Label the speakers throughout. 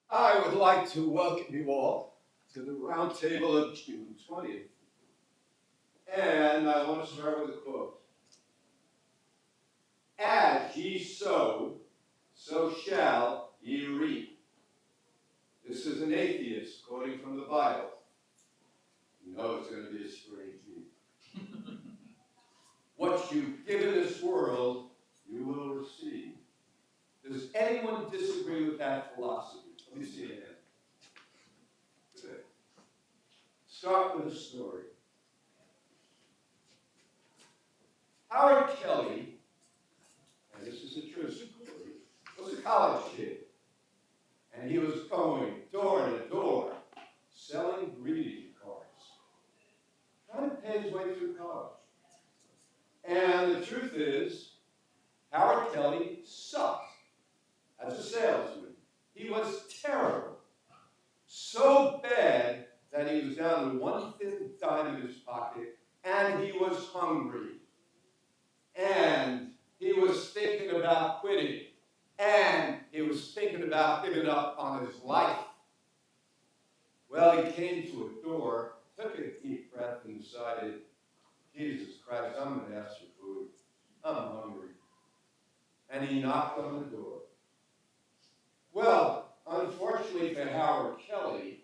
Speaker 1: I would like to welcome you all to the roundtable of June 20th. And I want to start with a quote. As ye sow, so shall ye reap. This is an atheist quoting from the Bible. You know it's going to be a strange read. What you give in this world, you will receive. Does anyone disagree with that philosophy? Let me see a hand. Good. Start with a story. Howard Kelly, and this is a true story, was a college kid. And he was going door to door selling greeting cards, trying to pay his way through college. And the truth is, Howard Kelly sucked as a salesman. He was terrible. So bad that he was down to one thin dime in his pocket, and he was hungry. And he was thinking about quitting. And he was thinking about giving up on his life. Well, he came to a door, took a deep breath, and decided, Jesus Christ, I'm going to ask for food. I'm hungry. And he knocked on the door. Well, unfortunately for Howard Kelly,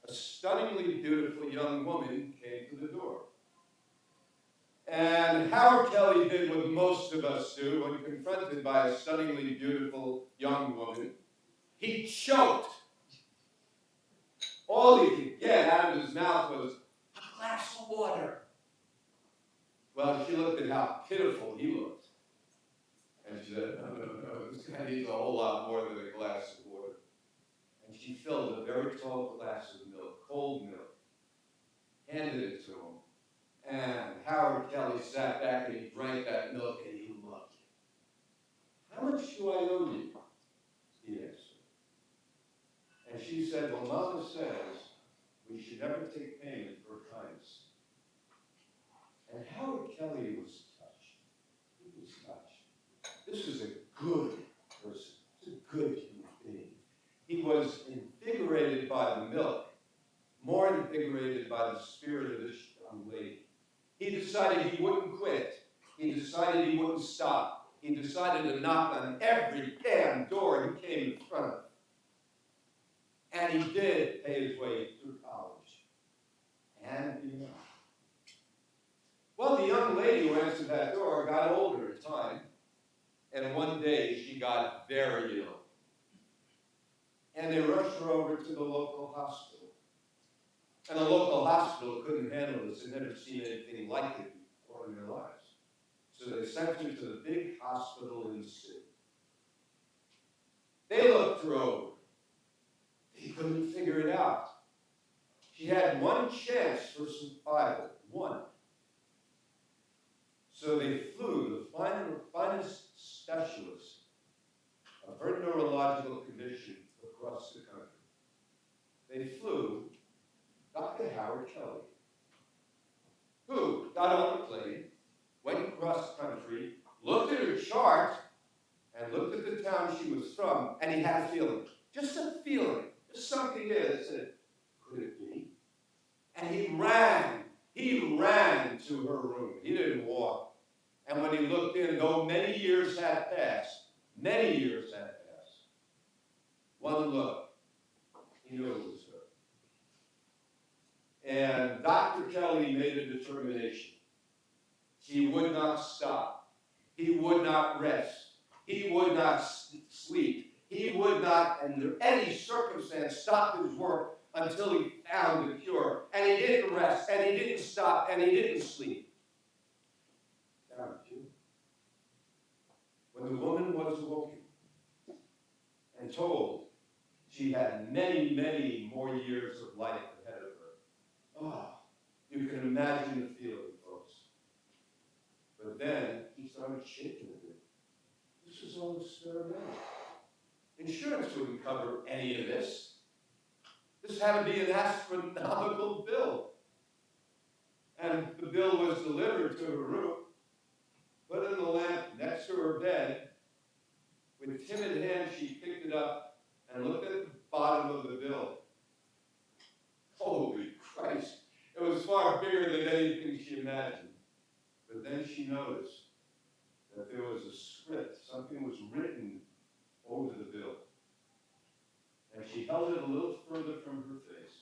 Speaker 1: a stunningly beautiful young woman came to the door. And Howard Kelly did what most of us do when confronted by a stunningly beautiful young woman. He choked. All he could get out of his mouth was a glass of water. Well, she looked at how pitiful he looked. And she said, no, this guy needs a whole lot more than a glass of water. And she filled a very tall glass of milk, cold milk, handed it to him. And Howard Kelly sat back and he drank that milk and he loved it. How much do I owe you? He answered. And she said, well, Mama says we should never take payment for kindness. And Howard Kelly was touched. He was touched. This was a good person. He was a good human being. He was invigorated by the milk, more invigorated by the spirit of this young lady. He decided he wouldn't quit. He decided he wouldn't stop. He decided to knock on every damn door he came in front of. And he did pay his way through college. And beyond. Well, the young lady who answered that door got older in time. And one day she got very ill. And they rushed her over to the local hospital. And the local hospital couldn't handle this. They'd never seen anything like it before in their lives. So they sent her to the big hospital in the city. They looked her over. They couldn't figure it out. She had one chance for survival. One. So they flew the finest specialist of her neurological condition across the country. They flew Dr. Howard Kelly, who got on a plane, went across the country, looked at her chart, and looked at the town she was from, and he had a feeling. Just a feeling. Just something there that said, could it be? And he ran to her room. He didn't walk. And when he looked in, though many years had passed, one look, he knew it was her. And Dr. Kelly made a determination. He would not stop. He would not rest. He would not sleep. He would not, under any circumstance, stop his work until he found the cure. And he didn't rest, and he didn't stop, and he didn't sleep. Found the cure. When the woman was awoken and told she had many, many more years of life ahead of her, you can imagine the feeling, folks. But then he started shaking a bit. This was all experimental. Insurance wouldn't cover any of this. This had to be an astronomical bill. And the bill was delivered to her room, put in the lamp next to her bed. With timid hands, she picked it up and looked at the bottom held it a little further from her face,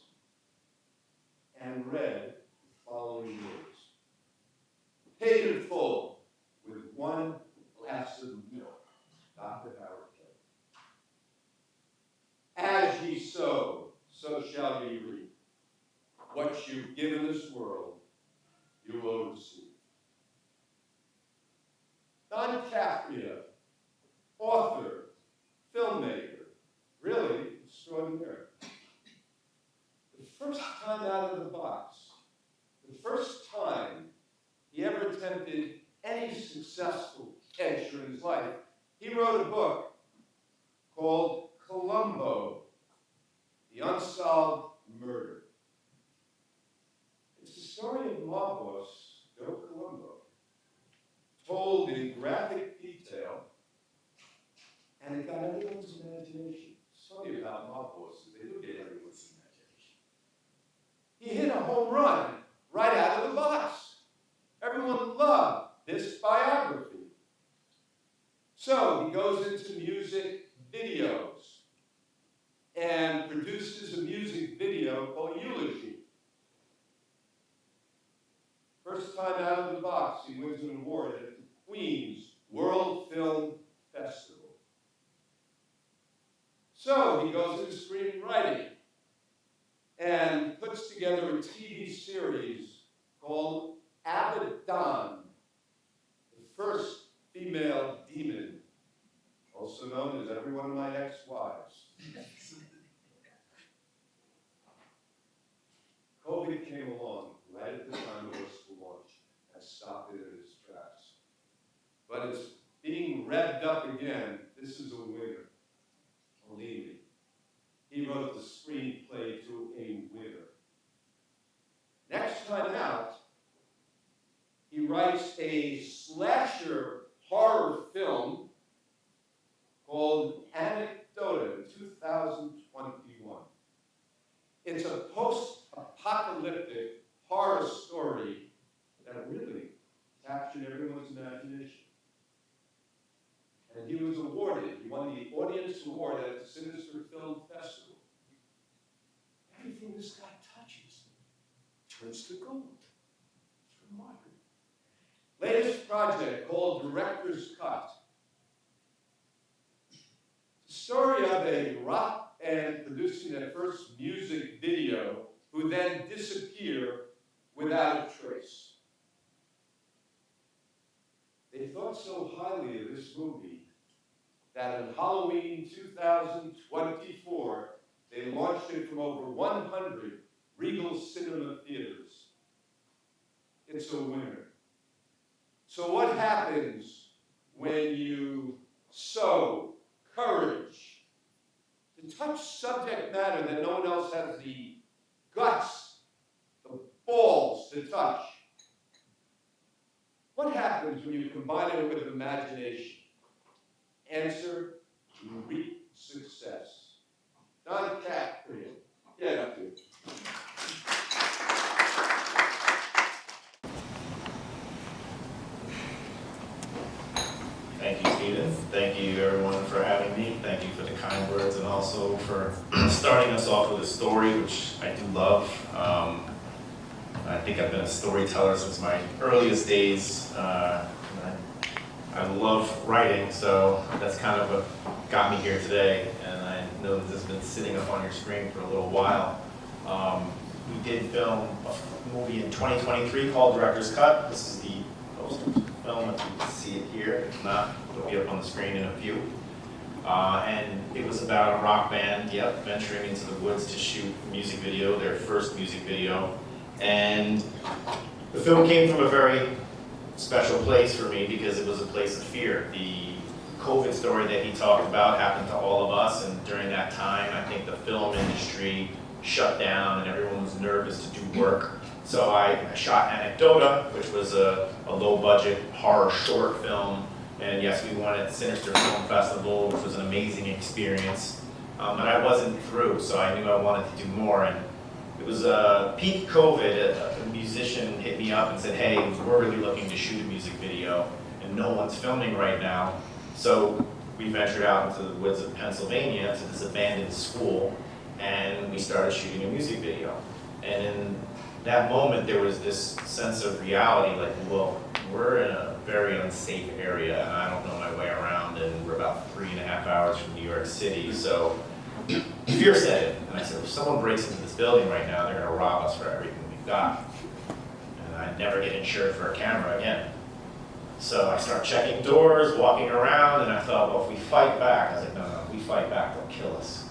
Speaker 1: and read the following words. Paid in full with one glass of milk, Dr. Howard Kelly. As ye sow, so shall ye reap. What you've given this world, you will receive. Don Capria, author, filmmaker, really extraordinary. The first time out of the box, the first time he ever attempted any successful venture in his life, he wrote a book called Columbo, The Unsolved Murder. It's the story of mob boss Joe Columbo, told in graphic detail, and it got everyone's imagination. It's funny about mob bosses, they do get everyone's imagination. He hit a home run right out of the box. Everyone loved this biography. So he goes into music videos and produces a music video called Eulogy. First time out of the box, he wins an award at the Queen's World Film Festival. So he goes into screenwriting and puts together a TV series called Abaddon, the first female demon, also known as every one of my ex-wives. COVID came along right at the time it was to launch and stopped it in its tracks. But it's being revved up again. This is a winner. Believe me. He wrote the screenplay to a winner. Next time out, he writes a slasher horror film called Anecdota in 2021. It's a post-apocalyptic horror story that really captured everyone's imagination. And he was awarded, he won the audience award at the Sinister Film Festival. Everything this guy touches turns to gold. It's remarkable. Latest project called Director's Cut. The story of a rock band producing their first music video who then disappear without a trace. They thought so highly of this movie that on Halloween 2024, they launched it from over 100 Regal Cinema theaters. It's a winner. So what happens when you sow courage to touch subject matter that no one else has the guts, the balls to touch? What happens when you combine it with imagination? Answer, you reap success. Don Capria. Yeah, up to you.
Speaker 2: Thank you, Stephen. Thank you, everyone, for having me. Thank you for the kind words and also for starting us off with a story, which I do love. I think I've been a storyteller since my earliest days. I love writing, so that's kind of what got me here today. And I know that this has been sitting up on your screen for a little while. We did film a movie in 2023 called Director's Cut. This is the poster film, if you can see it here. If not, it'll be up on the screen in a few. And it was about a rock band, venturing into the woods to shoot a music video, their first music video. And the film came from a very special place for me because it was a place of fear. The COVID story that he talked about happened to all of us, and during that time, I think the film industry shut down and everyone was nervous to do work. So I shot Anecdota, which was a low-budget horror short film, and yes, we won at Sinister Film Festival, which was an amazing experience. But I wasn't through, so I knew I wanted to do more. And it was peak COVID. A musician hit me up and said, "Hey, we're really looking to shoot a music video, and no one's filming right now." So we ventured out into the woods of Pennsylvania to this abandoned school, and we started shooting a music video. And in that moment, there was this sense of reality, like, well, we're in a very unsafe area, and I don't know my way around, and we're about 3.5 hours from New York City, so fear set in. And I said, if someone breaks into this building right now, they're gonna rob us for everything we've got. And I'd never get insured for a camera again. So I start checking doors, walking around, and I thought, well, if we fight back, I was like, no, if we fight back, they'll kill us.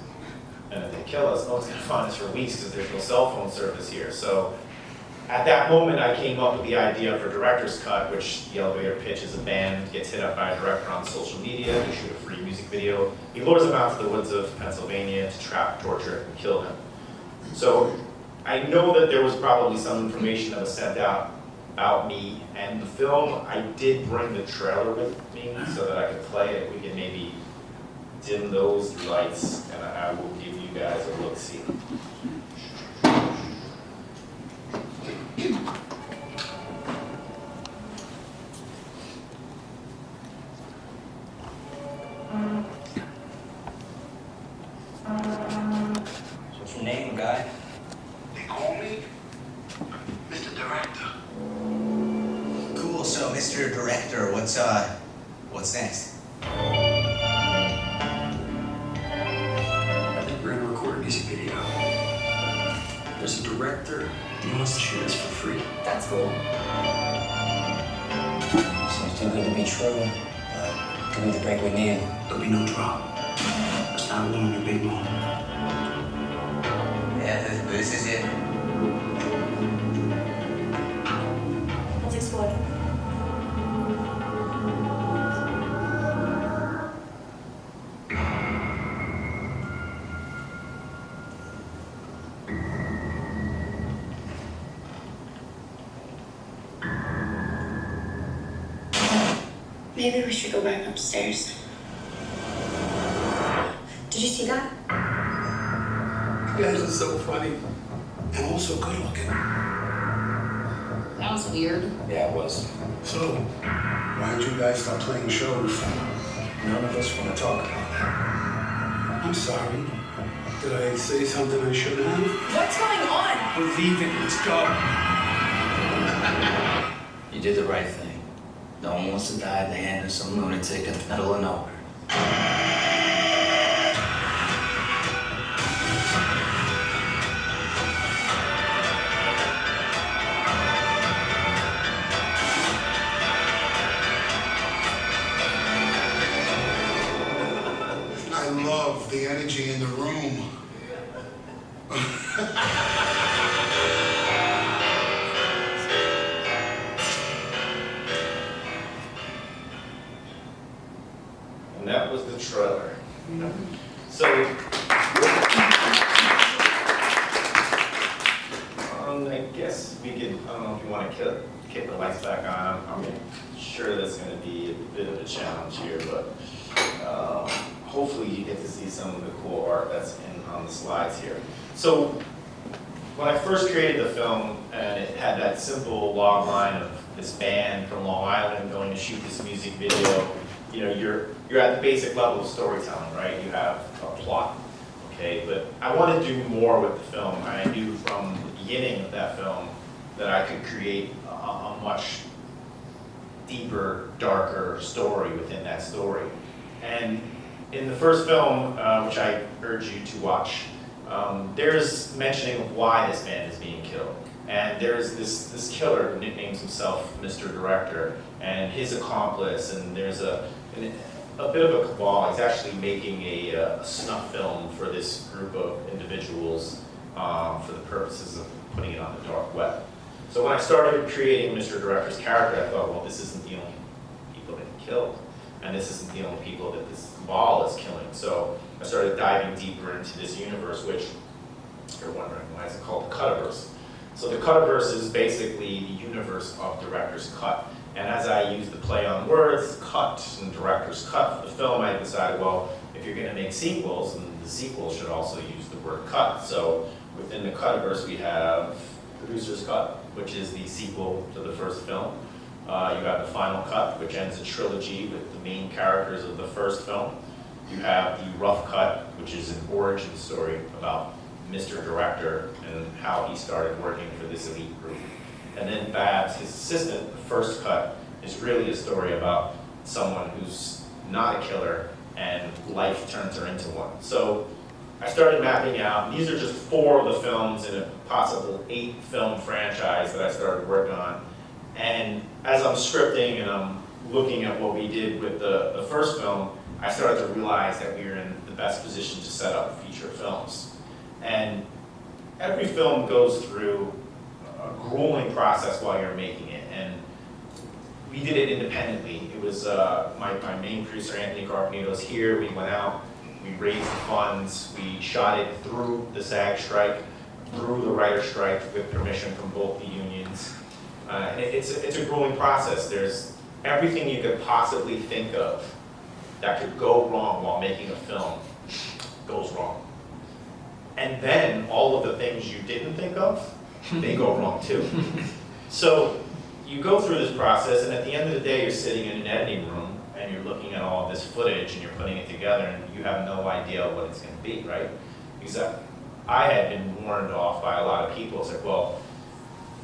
Speaker 2: And if they kill us, no one's gonna find us for weeks because there's no cell phone service here. So at that moment, I came up with the idea for director's cut, which the elevator pitch is a band gets hit up by a director on social media to shoot a free music video. He lures them out to the woods of Pennsylvania to trap, torture, and kill them. So I know that there was probably some information that was sent out about me and the film. I did bring the trailer with me so that I could play it. We can maybe dim those lights, and I will give you guys a look-see.
Speaker 3: What's your name, guy?
Speaker 4: They call me Mr. Director.
Speaker 3: Cool. So, Mr. Director, what's next?
Speaker 4: I think we're gonna record a music video. There's a director who wants to shoot us for free.
Speaker 5: That's cool.
Speaker 3: Seems too good to be true, but give me the break we need.
Speaker 4: There'll be no drop. It's not alone your big moment.
Speaker 3: Yeah, this is it.
Speaker 5: Let's explore.
Speaker 6: Maybe we should go back upstairs. Did you see that?
Speaker 4: You guys are so funny and also good looking.
Speaker 5: That was weird.
Speaker 3: Yeah, it was.
Speaker 4: So, why did you guys stop playing shows? None of us want to talk about that. I'm sorry. Did I say something I shouldn't have?
Speaker 5: What's going on?
Speaker 4: We're leaving. Let's go.
Speaker 3: You did the right thing. No one wants to die at the hand of some lunatic in the middle of nowhere.
Speaker 7: I love the energy in the room.
Speaker 2: And that was the trailer. So, I guess we could, I don't know if you want to kick the lights back on. I'm sure that's going to be a bit of a challenge here, but hopefully you get to see some of the cool art that's on the slides here. So, when I first created the film, and it had that simple log line of this band from Long Island going to shoot this music video, you know, you're at the basic level of storytelling, right? You have a plot, okay? But I want to do more with the film. I knew from the beginning of that film that I could create a much deeper, darker story within that story. And in the first film, which I urge you to watch, there's mentioning of why this man is being killed. And there's this killer who nicknames himself Mr. Director, and his accomplice, and there's a bit of a cabal. He's actually making a snuff film for this group of individuals for the purposes of putting it on the dark web. So when I started creating Mr. Director's character, I thought, well, this isn't the only people that he killed, and this isn't the only people that this cabal is killing. So I started diving deeper into this universe, which, if you're wondering, why is it called the Cutiverse? So the Cutiverse is basically the universe of Director's Cut. And as I used the play on words, cut and Director's Cut for the film, I decided, well, if you're going to make sequels, then the sequel should also use the word cut. So within the Cutiverse, we have Producer's Cut, which is the sequel to the first film. You have the Final Cut, which ends a trilogy with the main characters of the first film. You have the Rough Cut, which is an origin story about Mr. Director and how he started working for this elite group. And then Babs, his assistant, the first cut, is really a story about someone who's not a killer and life turns her into one. So I started mapping out, and these are just 4 of the films in a possible 8-film franchise that I started working on. And as I'm scripting and I'm looking at what we did with the first film, I started to realize that we were in the best position to set up feature films. And every film goes through a grueling process while you're making it, and we did it independently. It was my main producer, Anthony Carpenito's here. We went out, we raised the funds, we shot it through the SAG strike, through the writer strike with permission from both the unions. And it's a grueling process. There's everything you could possibly think of that could go wrong while making a film goes wrong. And then all of the things you didn't think of, they go wrong too. So you go through this process, and at the end of the day, you're sitting in an editing room and you're looking at all of this footage and you're putting it together, and you have no idea what it's going to be, right? Because I had been warned off by a lot of people. It's like, well,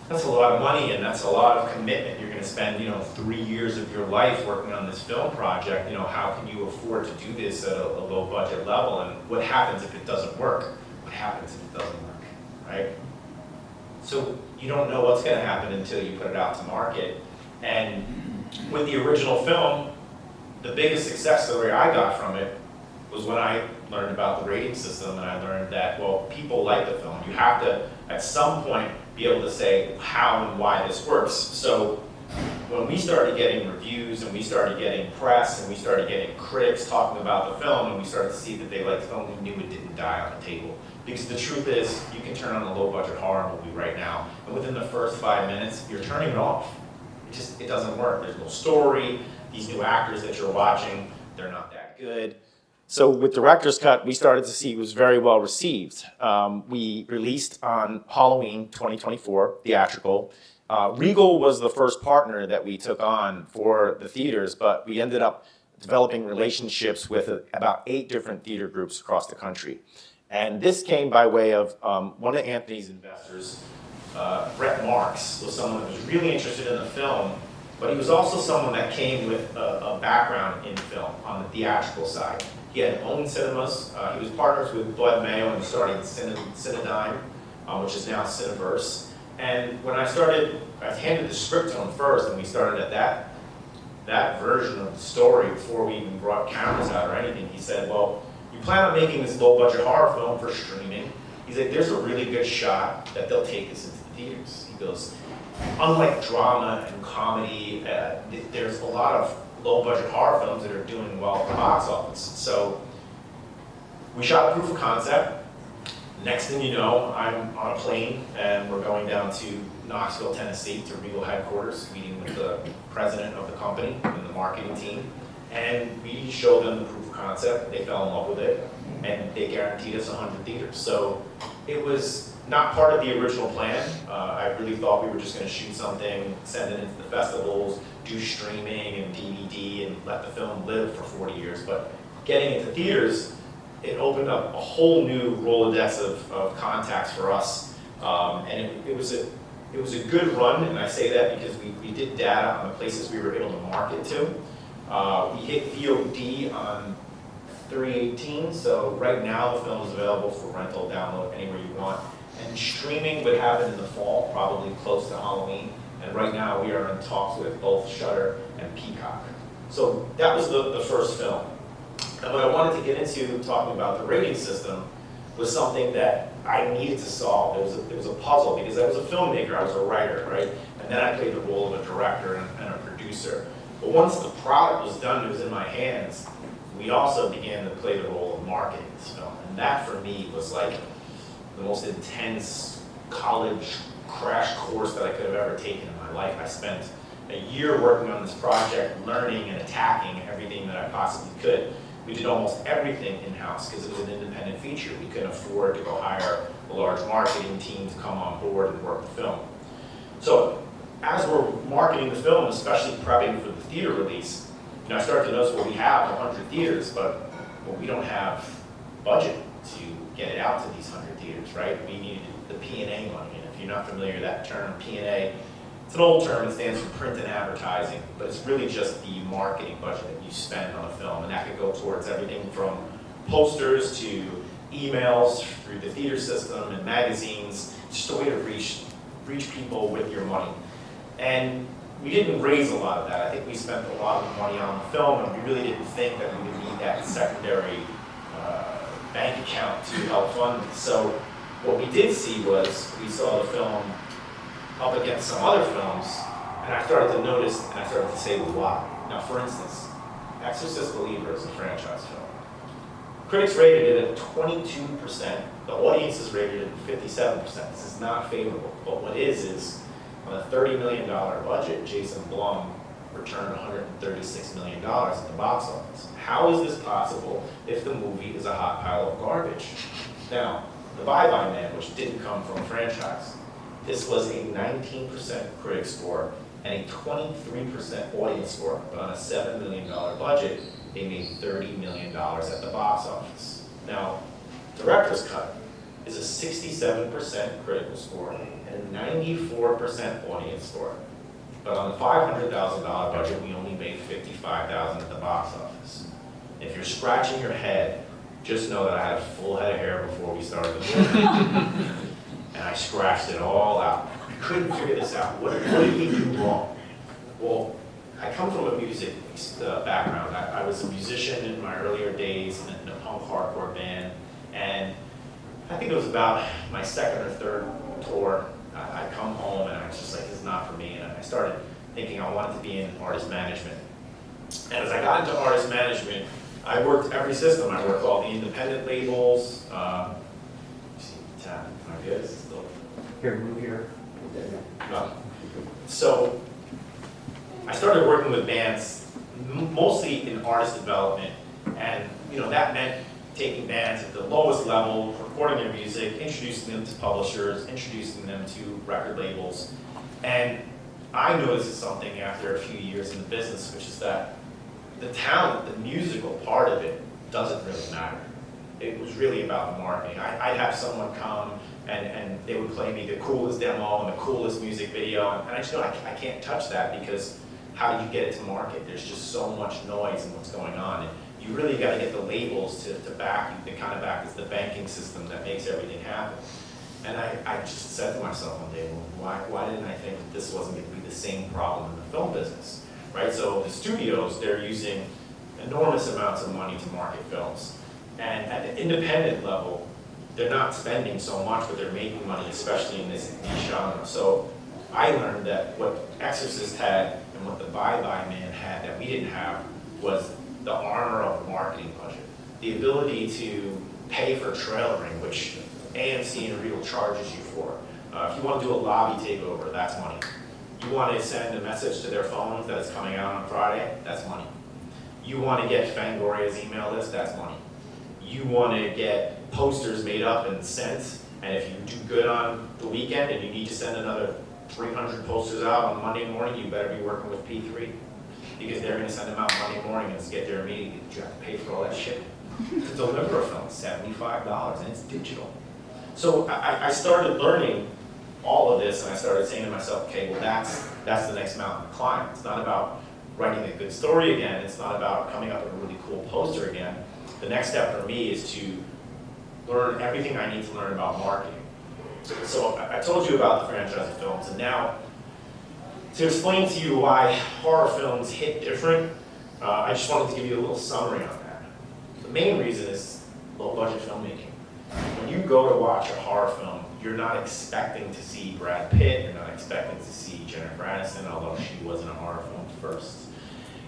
Speaker 2: that's a lot of money and that's a lot of commitment. You're going to spend, 3 years of your life working on this film project. How can you afford to do this at a low budget level? And what happens if it doesn't work? What happens if it doesn't work, right? So you don't know what's going to happen until you put it out to market. And with the original film, the biggest success story I got from it was when I learned about the rating system, and I learned that, well, people like the film. You have to, at some point, be able to say how and why this works. So when we started getting reviews, and we started getting press, and we started getting critics talking about the film, and we started to see that they liked the film, we knew it didn't die on the table. Because the truth is, you can turn on a low-budget horror movie right now, and within the first 5 minutes, you're turning it off. It doesn't work. There's no story. These new actors that you're watching, they're not that good. So with Director's Cut, we started to see it was very well received. We released on Halloween 2024, theatrical. Regal was the first partner that we took on for the theaters, but we ended up developing relationships with about 8 different theater groups across the country. And this came by way of one of Anthony's investors, Brett Marks, was someone that was really interested in the film, but he was also someone that came with a background in film on the theatrical side. He had owned cinemas. He was partners with Bud Mayo and starting Cinedyne, which is now Cineverse. And when I handed the script to him first, and we started at that version of the story before we even brought cameras out or anything. He said, well, you plan on making this low-budget horror film for streaming. He's like, there's a really good shot that they'll take this into the theaters. He goes, unlike drama and comedy, there's a lot of low-budget horror films that are doing well at the box office. So we shot a proof of concept. Next thing you know, I'm on a plane and we're going down to Knoxville, Tennessee to Regal headquarters, meeting with the president of the company and the marketing team. And we showed them the proof of concept. They fell in love with it, and they guaranteed us 100 theaters. So it was not part of the original plan. I really thought we were just going to shoot something, send it into the festivals, do streaming and DVD, and let the film live for 40 years. But getting into theaters, it opened up a whole new Rolodex of contacts for us. And it was a good run, and I say that because we did data on the places we were able to market to. We hit VOD on 3/18, so right now the film is available for rental, download, anywhere you want. And streaming would happen in the fall, probably close to Halloween. And right now we are in talks with both Shudder and Peacock. So that was the first film. And what I wanted to get into talking about the rating system was something that I needed to solve. It was a puzzle because I was a filmmaker, I was a writer, right? And then I played the role of a director and a producer. But once the product was done, it was in my hands, we also began to play the role of marketing this film. And that for me was like the most intense college crash course that I could have ever taken in my life. I spent a year working on this project, learning and attacking everything that I possibly could. We did almost everything in-house because it was an independent feature. We couldn't afford to go hire a large marketing team to come on board and work the film. So as we're marketing the film, especially prepping for the theater release, I started to notice, well, we have 100 theaters, but we don't have budget. to get it out to these 100 theaters, right? We needed the P&A money, and if you're not familiar with that term, P&A, it's an old term, it stands for print and advertising, but it's really just the marketing budget that you spend on a film, and that could go towards everything from posters to emails through the theater system and magazines, just a way to reach people with your money. And we didn't raise a lot of that. I think we spent a lot of money on the film, and we really didn't think that we would need that secondary bank account to help fund it. So what we did see was we saw the film up against some other films, and I started to notice, and I started to say, why? Now, for instance, Exorcist Believer is a franchise film. Critics rated it at 22%. The audiences rated it at 57%. This is not favorable, but what is on a $30 million budget, Jason Blum returned $136 million at the box office. How is this possible if the movie is a hot pile of garbage? Now, The Bye Bye Man, which didn't come from a franchise, this was a 19% critic score and a 23% audience score, but on a $7 million budget, they made $30 million at the box office. Now, Director's Cut is a 67% critical score and a 94% audience score. But on the $500,000 budget, we only made $55,000 at the box office. If you're scratching your head, just know that I had a full head of hair before we started the movie. And I scratched it all out. I couldn't figure this out. What did we do wrong? Well, I come from a music background. I was a musician in my earlier days in a punk hardcore band. And I think it was about my second or third tour. I'd come home and I was just like, this is not for me. And I started thinking I wanted to be in artist management. And as I got into artist management, I worked every system. I worked all the independent labels. Am I good? Is it still?
Speaker 8: Here, move here.
Speaker 2: No. So I started working with bands, mostly in artist development. And that meant taking bands at the lowest level, recording their music, introducing them to publishers, introducing them to record labels. And I noticed something after a few years in the business, which is that the talent, the musical part of it, doesn't really matter. It was really about the marketing. I'd have someone come and they would play me the coolest demo and the coolest music video, and I just know I can't touch that because how do you get it to market? There's just so much noise in what's going on. And you really got to get the labels to back you. They kind of back as the banking system that makes everything happen. And I just said to myself one day, well, why didn't I think that this wasn't going to be the same problem in the film business, right? So the studios, they're using enormous amounts of money to market films. And at the independent level, they're not spending so much, but they're making money, especially in this niche genre. So I learned that what Exorcist had and what The Bye Bye Man had that we didn't have was the armor of the marketing budget. The ability to pay for trailering, which AMC and Regal charges you for. If you want to do a lobby takeover, that's money. You want to send a message to their phones that it's coming out on Friday, that's money. You want to get Fangoria's email list, that's money. You want to get posters made up and sent, and if you do good on the weekend and you need to send another 300 posters out on Monday morning, you better be working with P3, because they're going to send them out Monday morning and it's get there immediately. You have to pay for all that shipping. To deliver a film, $75, and it's digital. So I started learning all of this, and I started saying to myself, okay, well that's the next mountain to climb. It's not about writing a good story again. It's not about coming up with a really cool poster again. The next step for me is to learn everything I need to learn about marketing. So I told you about the franchise of films, and now to explain to you why horror films hit different, I just wanted to give you a little summary on that. The main reason is low-budget filmmaking. When you go to watch a horror film, you're not expecting to see Brad Pitt, you're not expecting to see Jennifer Aniston, although she was in a horror film first.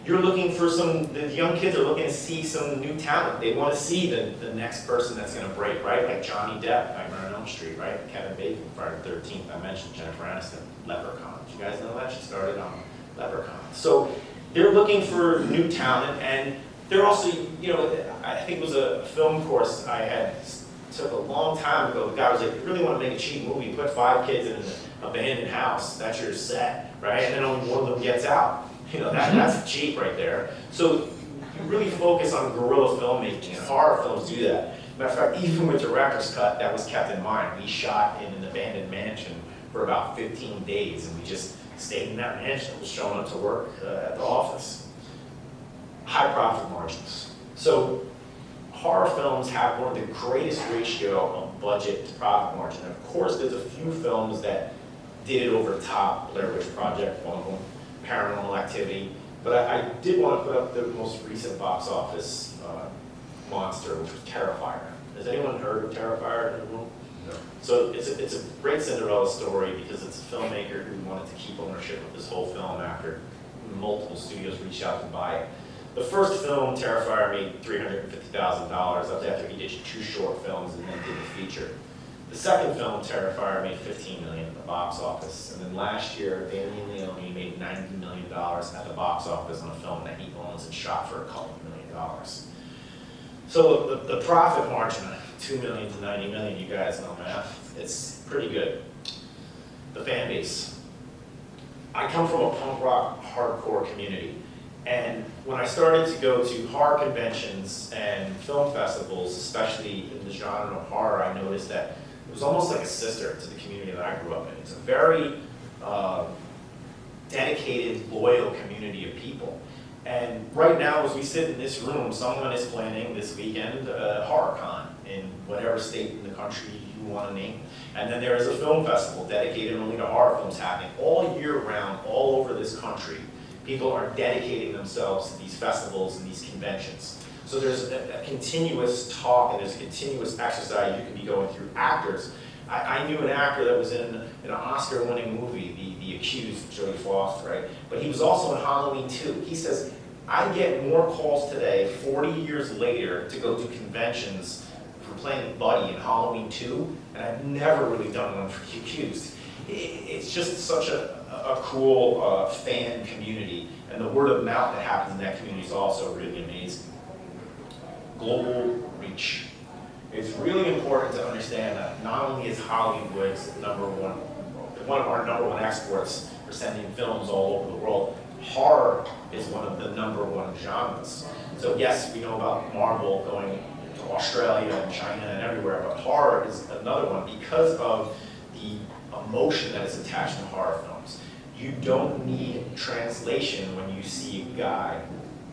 Speaker 2: You're looking for the young kids are looking to see some new talent. They want to see the next person that's going to break, right? Like Johnny Depp, Nightmare on Elm Street, right? Kevin Bacon, Friday the 13th, I mentioned Jennifer Aniston, Leprechaun. Did you guys know that? She started on Leprechaun. So they're looking for new talent, and they're also, I think it was a film course I took a long time ago. The guy was like, you really want to make a cheap movie, put 5 kids in an abandoned house, that's your set, right? And then only one of them gets out. That's cheap right there. So you really focus on guerrilla filmmaking, and horror films do that. Matter of fact, even with director's cut, that was kept in mind. We shot in an abandoned mansion for about 15 days, and we just stayed in that mansion. It was showing up to work at the office. High profit margins. So horror films have one of the greatest ratio of budget to profit margin. And of course, there's a few films that did it over the top. Blair Witch Project, one of them, Paranormal Activity. But I did want to put up the most recent box office monster, which was Terrifier. Has anyone heard of Terrifier in the room?
Speaker 1: No.
Speaker 2: So it's a great Cinderella story because it's a filmmaker who wanted to keep ownership of this whole film after multiple studios reached out to buy it. The first film, Terrifier, made $350,000. That was after he did 2 short films and then did the feature. The second film, Terrifier, made $15 million at the box office. And then last year, Damien Leone made $90 million at the box office on a film that he owns and shot for a couple $1 million. So the profit margin, $2 million to $90 million, you guys know math, it's pretty good. The fan base. I come from a punk rock hardcore community. And when I started to go to horror conventions and film festivals, especially in the genre of horror, I noticed that it was almost like a sister to the community that I grew up in. It's a very dedicated, loyal community of people. And right now, as we sit in this room, someone is planning this weekend a HorrorCon in whatever state in the country you want to name. And then there is a film festival dedicated only to horror films happening all year round, all over this country. People are dedicating themselves to these festivals and these conventions. So there's a continuous talk and there's a continuous exercise you can be going through. Actors. I knew an actor that was in an Oscar-winning movie, The Accused, Jodie Foster, right? But he was also in Halloween 2. He says, I get more calls today, 40 years later, to go to conventions for playing Buddy in Halloween 2, and I've never really done one for The Accused. It's just such a cool fan community, and the word of mouth that happens in that community is also really amazing. Global reach. It's really important to understand that not only is Hollywood's one of our number one exports for sending films all over the world, horror is one of the number one genres. So yes, we know about Marvel going to Australia and China and everywhere, but horror is another one because of the emotion that is attached to horror films. You don't need translation when you see a guy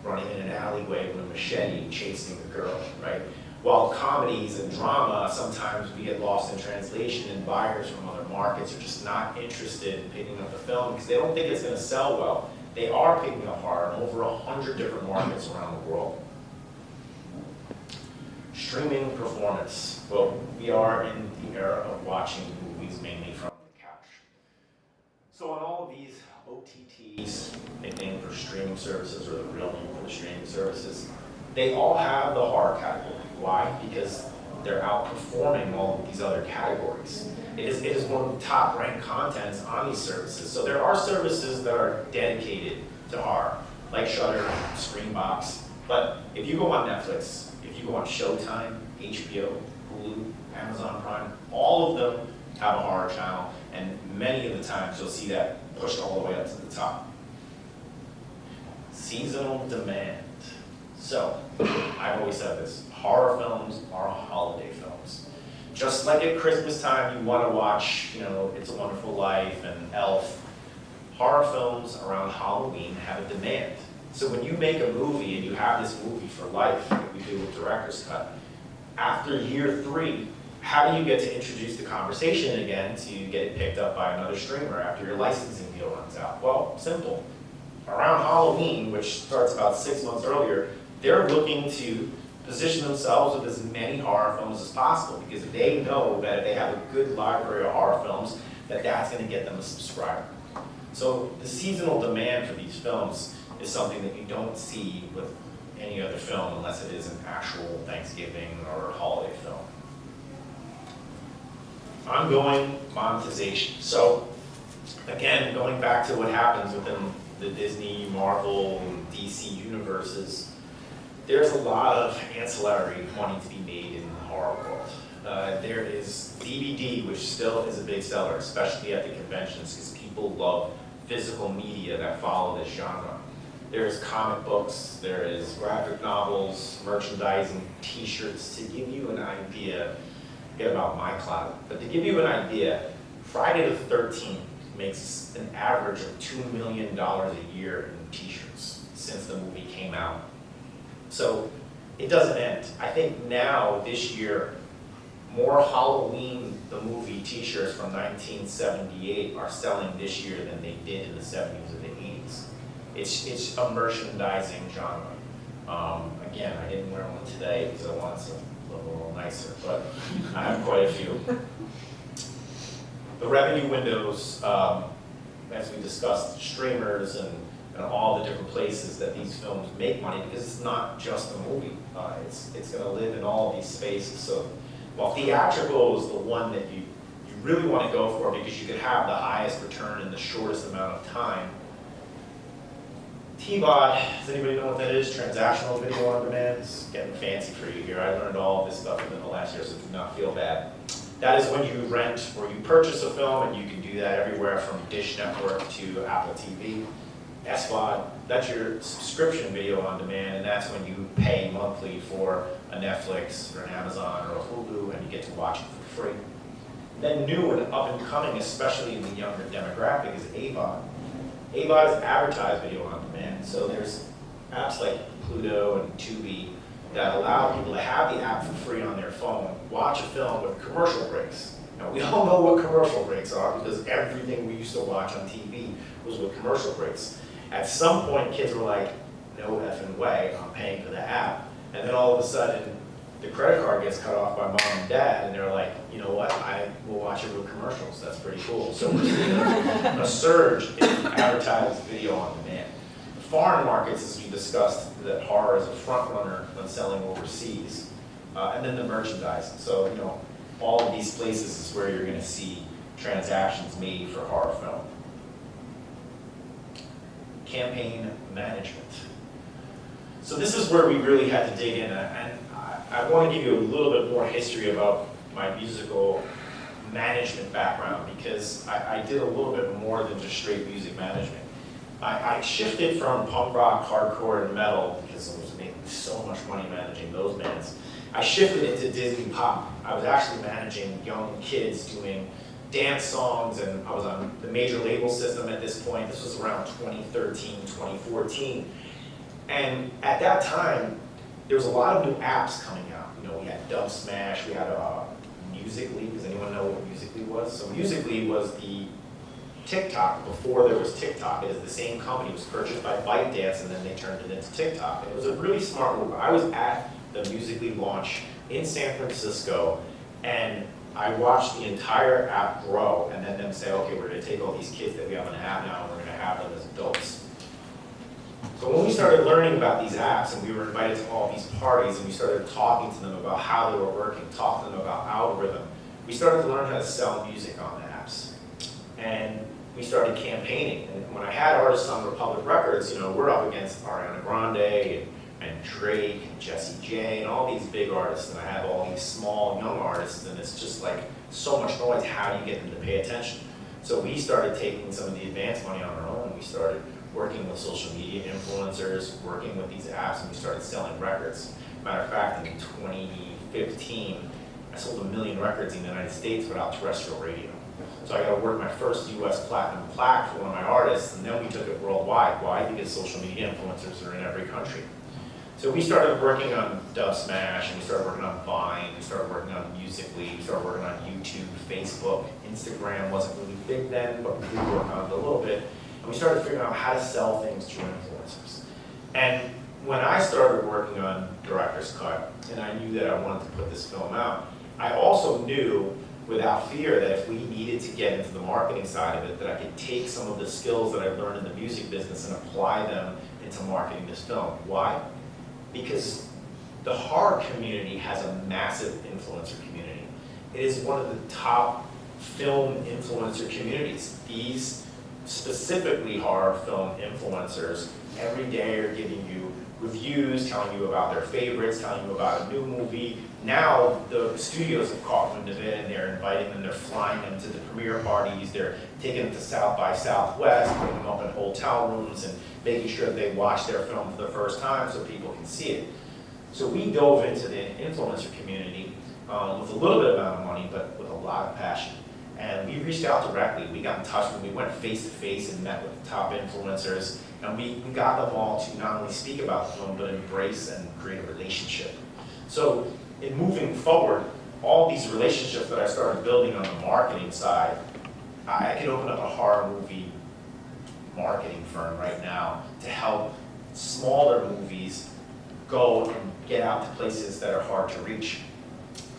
Speaker 2: running in an alleyway with a machete chasing a girl, right? While comedies and drama, sometimes we get lost in translation and buyers from other markets are just not interested in picking up the film because they don't think it's going to sell well. They are picking up horror in over 100 different markets around the world. Streaming performance. Well, we are in the era of watching movies mainly from the couch. So on all of these OTTs, nicknamed for streaming services or the real name for the streaming services, they all have the horror category. Why? Because they're outperforming all of these other categories. It is one of the top ranked contents on these services. So there are services that are dedicated to horror, like Shudder, Screambox. But if you go on Netflix, if you go on Showtime, HBO, Hulu, Amazon Prime, all of them have a horror channel, and many of the times you'll see that pushed all the way up to the top. Seasonal demand. So, I've always said this, horror films are holiday films. Just like at Christmas time, you want to watch, It's a Wonderful Life and Elf. Horror films around Halloween have a demand. So when you make a movie and you have this movie for life, like we do with Director's Cut, after year 3, how do you get to introduce the conversation again to get it picked up by another streamer after your licensing deal runs out? Well, simple. Around Halloween, which starts about 6 months earlier, they're looking to position themselves with as many horror films as possible because they know that if they have a good library of horror films, that's going to get them a subscriber. So the seasonal demand for these films is something that you don't see with any other film unless it is an actual Thanksgiving or holiday film. Ongoing monetization. So again, going back to what happens within the Disney, Marvel, DC universes, there's a lot of ancillary money to be made in the horror world. There is DVD, which still is a big seller, especially at the conventions, because people love physical media that follow this genre. There's comic books, there is graphic novels, merchandising, t-shirts. To give you an idea, forget about my clout, but to give you an idea, Friday the 13th makes an average of $2 million a year in t-shirts since the movie came out. So it doesn't end. I think now, this year, more Halloween, the movie t-shirts from 1978 are selling this year than they did in the 70s or the 80s. It's a merchandising genre. Again, I didn't wear one today because I wanted something a little nicer, but I have quite a few. The revenue windows, as we discussed, streamers and all the different places that these films make money, because it's not just a movie. It's going to live in all of these spaces. So while theatrical is the one that you really want to go for because you could have the highest return in the shortest amount of time, TVOD, does anybody know what that is? Transactional video on demand. It's getting fancy for you here. I learned all of this stuff within the last year, so do not feel bad. That is when you rent or you purchase a film, and you can do that everywhere from Dish Network to Apple TV. SVOD, that's your subscription video on demand, and that's when you pay monthly for a Netflix or an Amazon or a Hulu, and you get to watch it for free. Then new and up and coming, especially in the younger demographic, is AVOD. AVOD is advertised video on demand. So there's apps like Pluto and Tubi that allow people to have the app for free on their phone, watch a film with commercial breaks. Now, we all know what commercial breaks are because everything we used to watch on TV was with commercial breaks. At some point, kids were like, no effing way, I'm paying for the app. And then all of a sudden, the credit card gets cut off by mom and dad, and they're like, you know what, I will watch it with commercials. That's pretty cool. So we're seeing a surge in advertised video on demand. The foreign markets, as we discussed, that horror is a front runner when selling overseas. And then the merchandising. So, you know, all of these places is where you're going to see transactions made for horror film. Campaign management. So this is where we really had to dig in, and I want to give you a little bit more history about my musical management background, because I did a little bit more than just straight music management. I shifted from punk rock, hardcore, and metal, because I was making so much money managing those bands. I shifted into Disney pop. I was actually managing young kids doing dance songs, and I was on the major label system at this point. This was around 2013, 2014. And at that time, there was a lot of new apps coming out. You know, we had Dub Smash, we had Musical.ly. Does anyone know what Musical.ly was? So Musical.ly was the TikTok before there was TikTok. It is the same company. It was purchased by ByteDance, and then they turned it into TikTok. And it was a really smart move. I was at the Musical.ly launch in San Francisco, and I watched the entire app grow, and then them say, okay, we're going to take all these kids that we have an app now, and we're going to have them as adults. So when we started learning about these apps, and we were invited to all these parties, and we started talking to them about how they were working, talking to them about algorithm, we started to learn how to sell music on the apps. And we started campaigning. And when I had artists on Republic Records, you know, we're up against Ariana Grande and Drake and Jessie J and all these big artists, and I have all these small young artists, and it's just like so much noise. How do you get them to pay attention? So we started taking some of the advance money on our own, and we started working with social media influencers, working with these apps, and we started selling records. Matter of fact, in 2015, I sold 1 million records in the United States without terrestrial radio. So I got to work my first US platinum plaque for one of my artists, and then we took it worldwide. Why? Because social media influencers are in every country. So we started working on Dub Smash, and we started working on Vine, we started working on Musical.ly, we started working on YouTube, Facebook, Instagram wasn't really big then, but we did work on it a little bit. And we started figuring out how to sell things through influencers. And when I started working on Director's Cut, and I knew that I wanted to put this film out, I also knew without fear that if we needed to get into the marketing side of it, that I could take some of the skills that I learned in the music business and apply them into marketing this film. Why? Because the horror community has a massive influencer community. It is one of the top film influencer communities. These specifically horror film influencers every day are giving you reviews, telling you about their favorites, telling you about a new movie. Now the studios have caught wind of it, and they're inviting them, they're flying them to the premiere parties, they're taking them to South by Southwest, putting them up in hotel rooms and making sure that they watch their film for the first time so people can see it. So we dove into the influencer community with a little bit amount of money, but with a lot of passion. And we reached out directly. We got in touch with them. We went face to face and met with the top influencers. And we got them all to not only speak about the film, but embrace and create a relationship. So in moving forward, all these relationships that I started building on the marketing side, I could open up a horror movie marketing firm right now to help smaller movies go and get out to places that are hard to reach.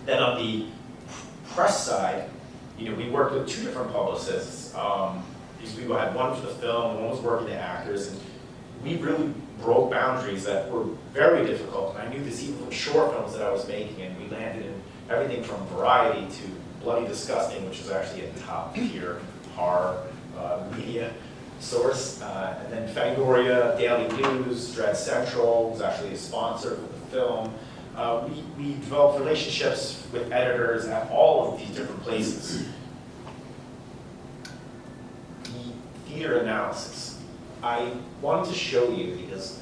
Speaker 2: Then on the press side, we worked with 2 different publicists. These people had one for the film, one was working the actors, and we really broke boundaries that were very difficult. And I knew this even from short films that I was making, and we landed in everything from Variety to Bloody Disgusting, which is actually a top tier horror media source. And then Fangoria, Daily News, Dread Central was actually a sponsor for the film. We developed relationships with editors at all of these different places. The theater analysis. I wanted to show you because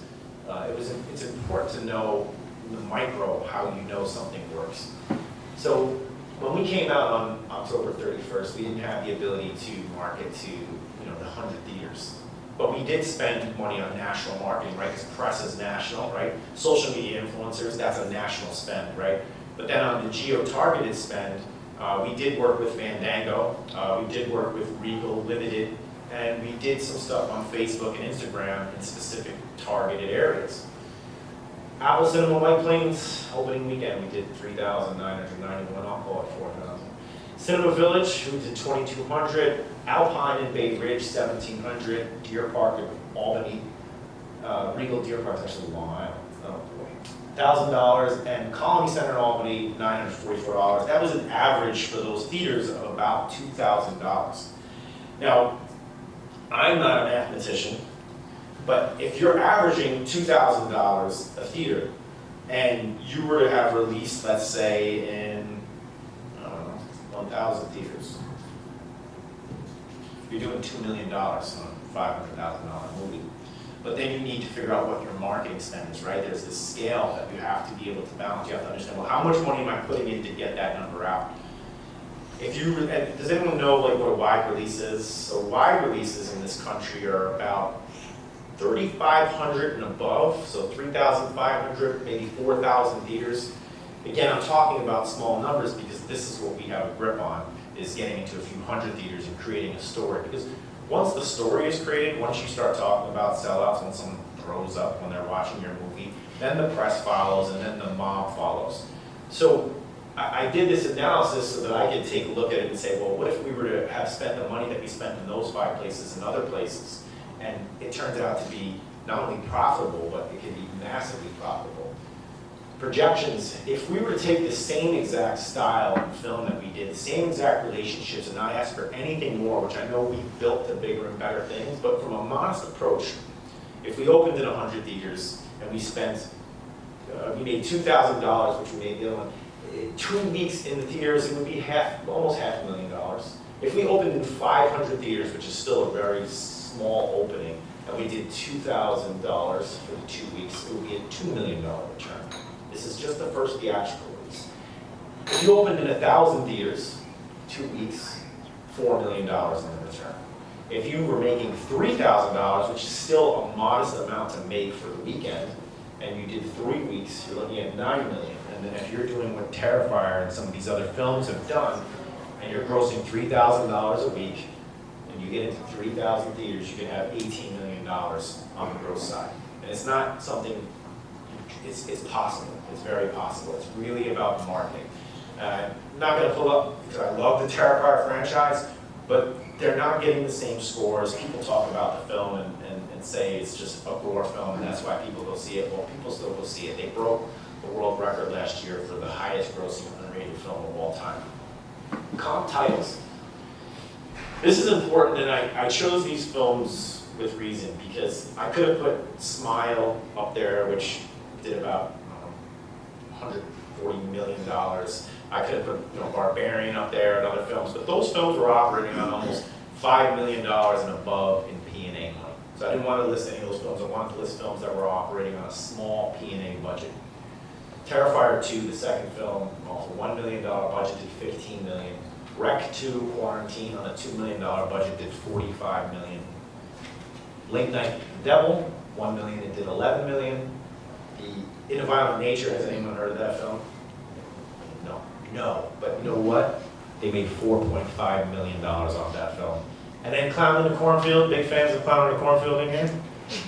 Speaker 2: it's important to know in the micro how you know something works. So when we came out on October 31st, we didn't have the ability to market to the 100 theaters. But we did spend money on national marketing, right? Because press is national, right? Social media influencers, that's a national spend, right? But then on the geo-targeted spend, we did work with Fandango, we did work with Regal Limited, and we did some stuff on Facebook and Instagram in specific targeted areas. Apple Cinema White Plains, opening weekend, we did 3,991, I'll call it 4,000. Cinema Village, we did 2,200. Alpine and Bay Ridge, 1,700. Deer Park in Albany. Regal Deer Park's actually Long Island. Oh boy. $1,000. And Colony Center in Albany, $944. That was an average for those theaters of about $2,000. Now, I'm not a mathematician, but if you're averaging $2,000 a theater, and you were to have released, let's say, in 1,000 theaters. You're doing $2 million on a $500,000 movie. But then you need to figure out what your marketing spend is, right? There's this scale that you have to be able to balance. You have to understand, well, how much money am I putting in to get that number out? Does anyone know what a wide release is? So wide releases in this country are about 3,500 and above, so 3,500, maybe 4,000 theaters. Again, I'm talking about small numbers because this is what we have a grip on, is getting into a few hundred theaters and creating a story. Because once the story is created, once you start talking about sellouts, when someone throws up when they're watching your movie, then the press follows and then the mob follows. So I did this analysis so that I could take a look at it and say, well, what if we were to have spent the money that we spent in those 5 places and other places? And it turns out to be not only profitable, but it can be massively profitable. Projections, if we were to take the same exact style and film that we did, the same exact relationships, and not ask for anything more, which I know we built the bigger and better things, but from a modest approach, if we opened in 100 theaters and we spent, we made $2,000, which we made the other one, 2 weeks in the theaters, it would be almost $500,000. If we opened in 500 theaters, which is still a very small opening, and we did $2,000 for the 2 weeks, it would be a $2 million return. This is just the first theatrical release. If you opened in 1,000 theaters, 2 weeks, $4 million in the return. If you were making $3,000, which is still a modest amount to make for the weekend, and you did 3 weeks, you're looking at $9 million. And then if you're doing what Terrifier and some of these other films have done, and you're grossing $3,000 a week, and you get into 3,000 theaters, you can have $18 million on the gross side. And it's not something, it's possible. It's very possible. It's really about marketing. I'm not going to pull up, because I love the Terrifier franchise, but they're not getting the same scores. People talk about the film and say it's just a gore film, and that's why people go see it. Well, people still go see it. They broke the world record last year for the highest grossing unrated film of all time. Comp titles. This is important, and I chose these films with reason, because I could have put Smile up there, which did about $140 million. I could have put Barbarian up there and other films, but those films were operating on almost $5 million and above in P&A money. So I didn't want to list any of those films. I wanted to list films that were operating on a small P&A budget. Terrifier 2, the second film, off a $1 million budget, did $15 million. Rec 2, Quarantine, on a $2 million budget, did $45 million. Late Night with the Devil, $1 million, it did $11 million. The In a Violent Nature, has anyone heard of that film? No, but you know what? They made $4.5 million off that film. And then Clown in the Cornfield, big fans of Clown in the Cornfield in here?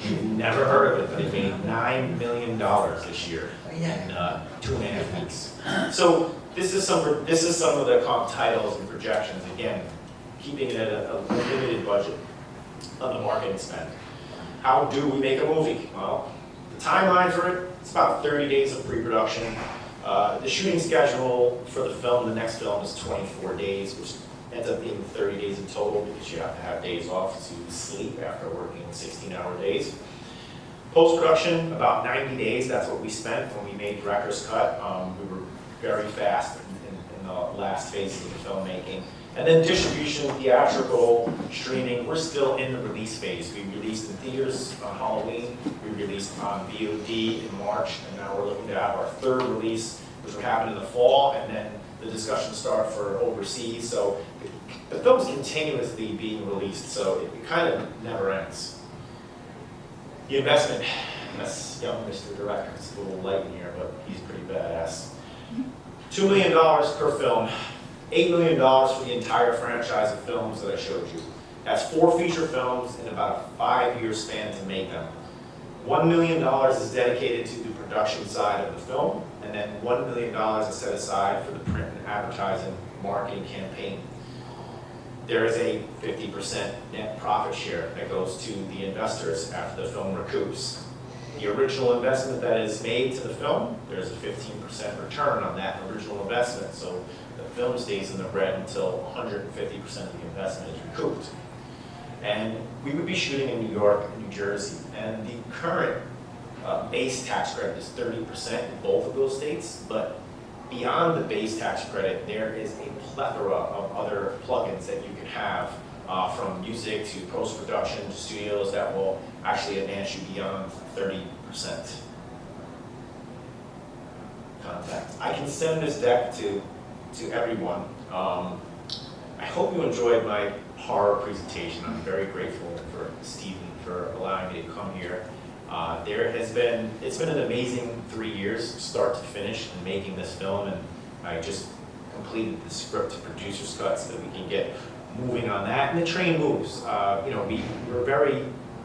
Speaker 2: You've never heard of it, but they made $9 million this year in 2.5 weeks. So this is some of the titles and projections, again, keeping it at a limited budget on the marketing spend. How do we make a movie? Well, the timeline for it, it's about 30 days of pre-production. The shooting schedule for the film, the next film, is 24 days, which ends up being 30 days in total because you have to have days off to sleep after working 16-hour days. Post-production, about 90 days, that's what we spent when we made Director's Cut. We were very fast in the last phases of the filmmaking. And then distribution, theatrical, streaming, we're still in the release phase. We released in theaters on Halloween, we released on VOD in March, and now we're looking to have our third release, which will happen in the fall, and then the discussions start for overseas. So the film's continuously being released, so it kind of never ends. The investment, that's young Mr. Director, it's a little light in here, but he's pretty badass. $2 million per film. $8 million for the entire franchise of films that I showed you. That's 4 feature films in about a 5-year span to make them. $1 million is dedicated to the production side of the film, and then $1 million is set aside for the print and advertising marketing campaign. There is a 50% net profit share that goes to the investors after the film recoups. The original investment that is made to the film, there's a 15% return on that original investment. So the film stays in the red until 150% of the investment is recouped. And we would be shooting in New York and New Jersey. And the current base tax credit is 30% in both of those states. But beyond the base tax credit, there is a plethora of other plugins that you can have from music to post-production to studios that will actually advance you beyond 30% contact. I can send this deck to everyone. I hope you enjoyed my horror presentation. I'm very grateful for Stephen for allowing me to come here. It's been an amazing 3 years, start to finish, in making this film, and I just completed the script to producer's cut so that we can get moving on that. And the train moves.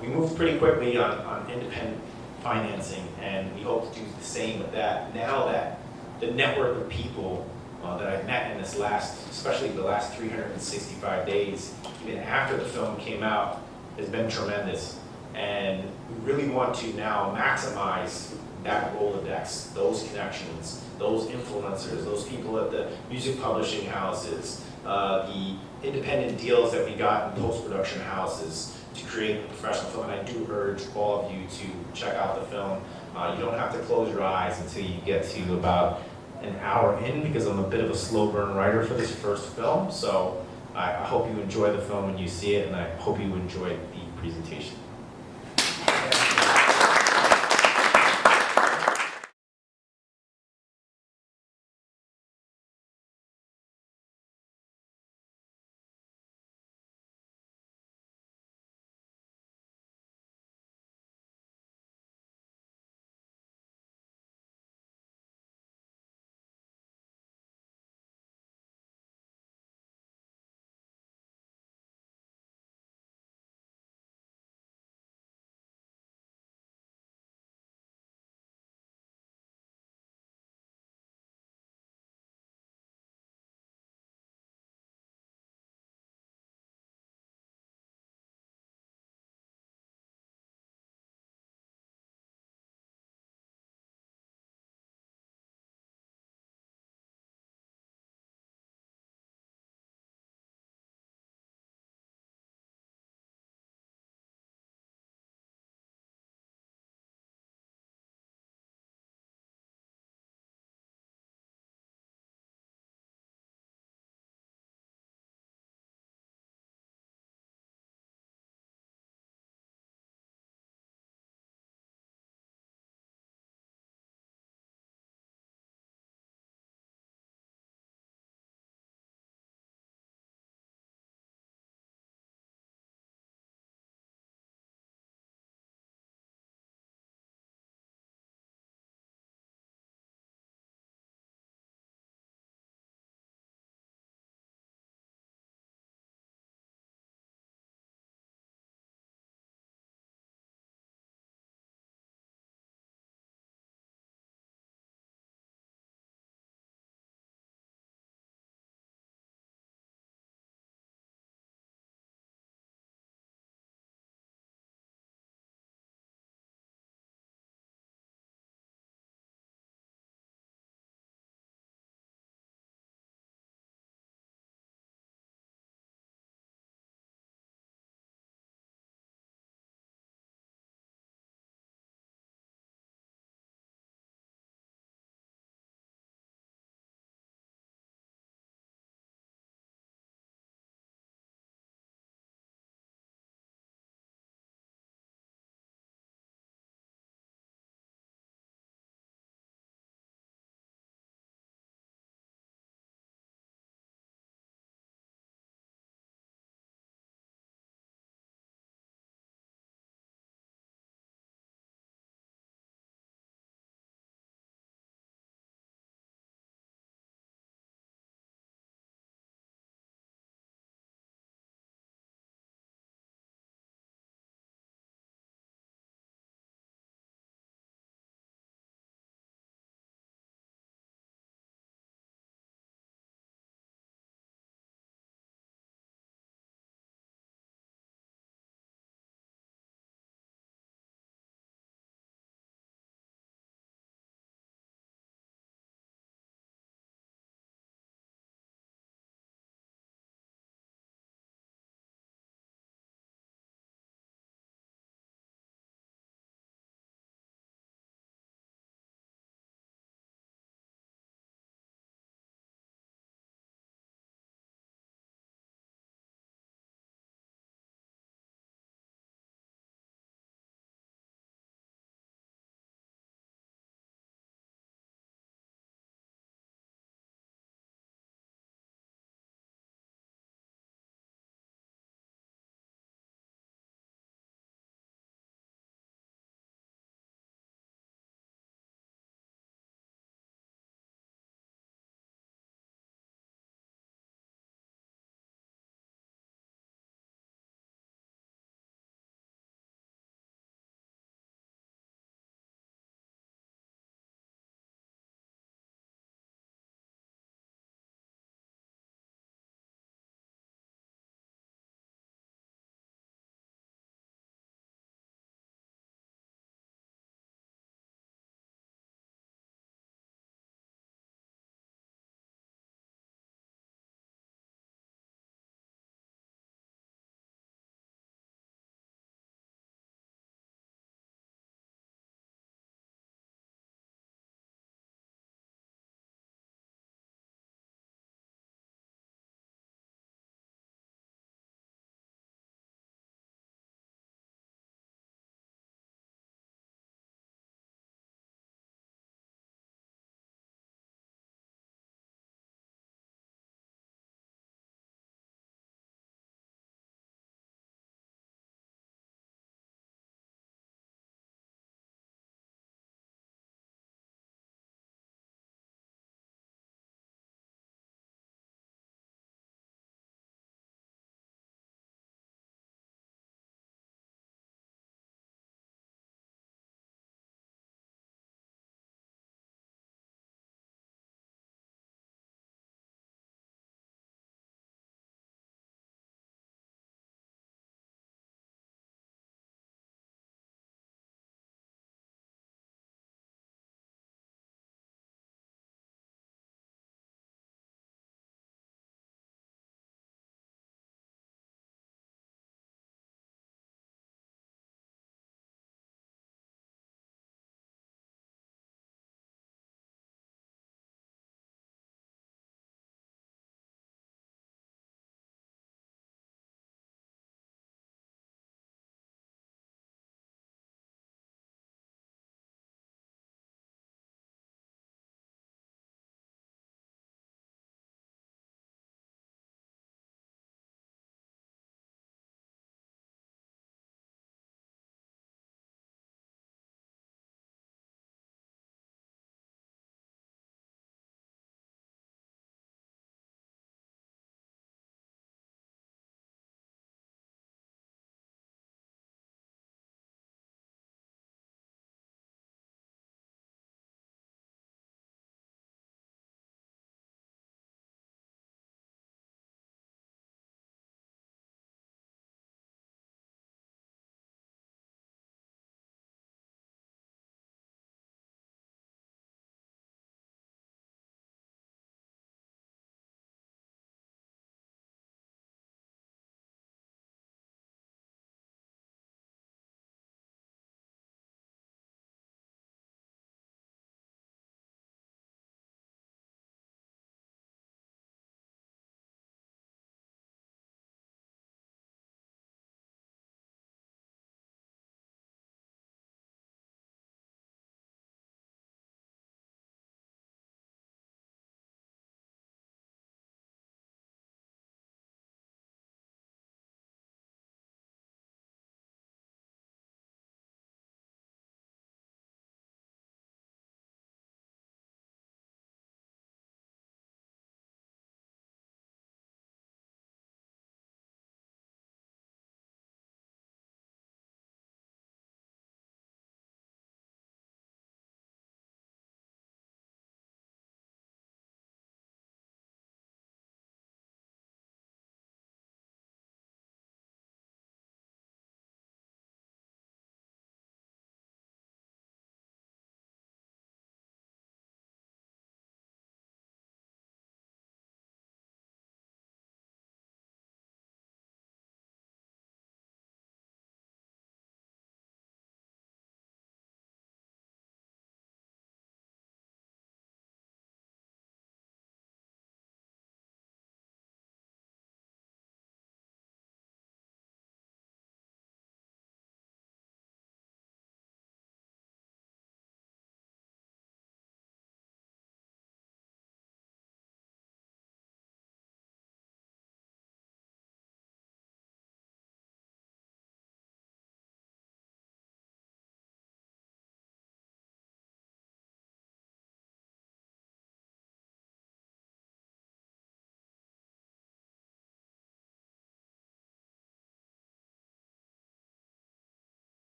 Speaker 2: We moved pretty quickly on independent financing, and we hope to do the same with that. Now that the network of people that I've met in this especially the last 365 days, even after the film came out, has been tremendous. And we really want to now maximize that Rolodex, those connections, those influencers, those people at the music publishing houses, the independent deals that we got in post-production houses to create a professional film. And I do urge all of you to check out the film. You don't have to close your eyes until you get to about an hour in, because I'm a bit of a slow burn writer for this first film. So I hope you enjoy the film when you see it, and I hope you enjoyed the presentation.